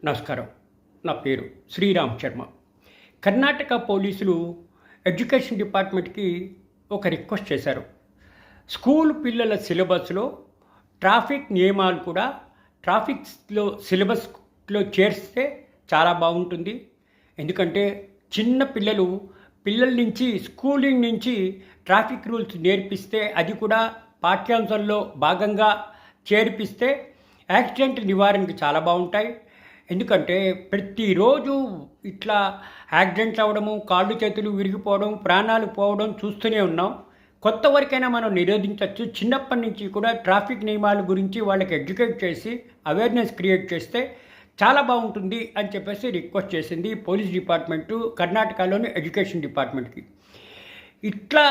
నమస్కారం. నా పేరు శ్రీరామ్ శర్మ. కర్ణాటక పోలీసులు ఎడ్యుకేషన్ డిపార్ట్మెంట్‌కి ఒక రిక్వెస్ట్ చేశారు. స్కూల్ పిల్లల సిలబస్‌లో ట్రాఫిక్ నియమాలు కూడా సిలబస్‌లో చేర్స్తే చాలా బాగుంటుంది. ఎందుకంటే చిన్న పిల్లల నుంచి స్కూలింగ్ నుంచి ట్రాఫిక్ రూల్స్ నేర్పిస్తే, అది కూడా పాఠ్యాంశంలో భాగంగా చేర్పిస్తే యాక్సిడెంట్ నివారణకు చాలా బాగుంటాయి. ఎందుకంటే ప్రతిరోజు ఇట్లా యాక్సిడెంట్లు అవ్వడము, కాళ్ళు చేతులు విరిగిపోవడం, ప్రాణాలు పోవడం చూస్తూనే ఉన్నాం. కొత్త వరకైనా మనం నిరోధించవచ్చు. చిన్నప్పటి నుంచి కూడా ట్రాఫిక్ నియమాల గురించి వాళ్ళకి ఎడ్యుకేట్ చేసి అవేర్నెస్ క్రియేట్ చేస్తే చాలా బాగుంటుంది అని చెప్పేసి రిక్వెస్ట్ చేసింది పోలీస్ డిపార్ట్మెంటు కర్ణాటకలోని ఎడ్యుకేషన్ డిపార్ట్మెంట్కి. ఇట్లా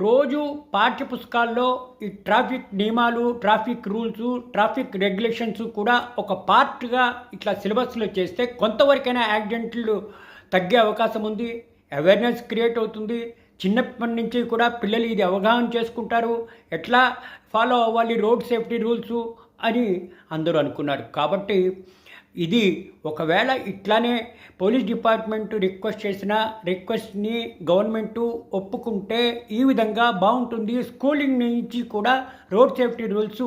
రోజు పాఠ్య పుస్తకాల్లో ఈ ట్రాఫిక్ నియమాలు, ట్రాఫిక్ రూల్స్, ట్రాఫిక్ రెగ్యులేషన్స్ కూడా ఒక పార్ట్గా ఇట్లా సిలబస్లో చేస్తే కొంతవరకైనా యాక్సిడెంట్లు తగ్గే అవకాశం ఉంది. అవేర్నెస్ క్రియేట్ అవుతుంది. చిన్నప్పటి నుంచి కూడా పిల్లలు ఇది అవగాహన చేసుకుంటారు. ఎట్లా ఫాలో అవ్వాలి రోడ్ సేఫ్టీ రూల్స్ అని అందరూ అనుకున్నారు. కాబట్టి ఇది ఒకవేళ ఇట్లానే పోలీస్ డిపార్ట్మెంట్ రిక్వెస్ట్ చేసిన రిక్వెస్ట్ని గవర్నమెంటు ఒప్పుకుంటే ఈ విధంగా బాగుంటుంది. స్కూలింగ్ నుంచి కూడా రోడ్ సేఫ్టీ రూల్స్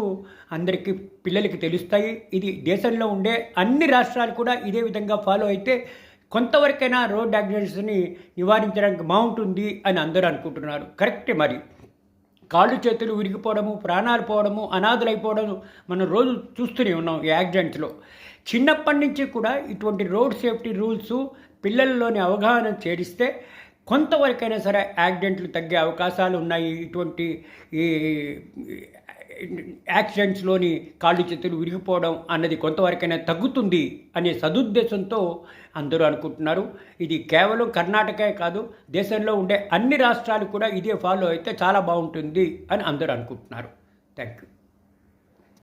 అందరికీ పిల్లలకి తెలుస్తాయి. ఇది దేశంలో ఉండే అన్ని రాష్ట్రాలు కూడా ఇదే విధంగా ఫాలో అయితే కొంతవరకైనా రోడ్ యాక్సిడెంట్స్ని నివారించడానికి బాగుంటుంది అని అందరూ అనుకుంటున్నారు. కరెక్టే. మరి కాళ్ళు చేతులు విరిగిపోవడము, ప్రాణాలు పోవడము, అనాథలైపోవడం మనం రోజు చూస్తూనే ఉన్నాం ఈ యాక్సిడెంట్స్లో. చిన్నప్పటి నుంచి కూడా ఇటువంటి రోడ్ సేఫ్టీ రూల్స్ పిల్లల్లోని అవగాహన చేరిస్తే కొంతవరకైనా సరే యాక్సిడెంట్లు తగ్గే అవకాశాలు ఉన్నాయి. ఇటువంటి ఈ యాక్సిడెంట్స్లోని కాళ్ళు చేతులు విరిగిపోవడం అన్నది కొంతవరకైనా తగ్గుతుంది అనే సదుద్దేశంతో అందరూ అనుకుంటున్నారు. ఇది కేవలం కర్ణాటకే కాదు, దేశంలో ఉండే అన్ని రాష్ట్రాలు కూడా ఇదే ఫాలో అయితే చాలా బాగుంటుంది అని అందరూ అనుకుంటున్నారు. Thank you.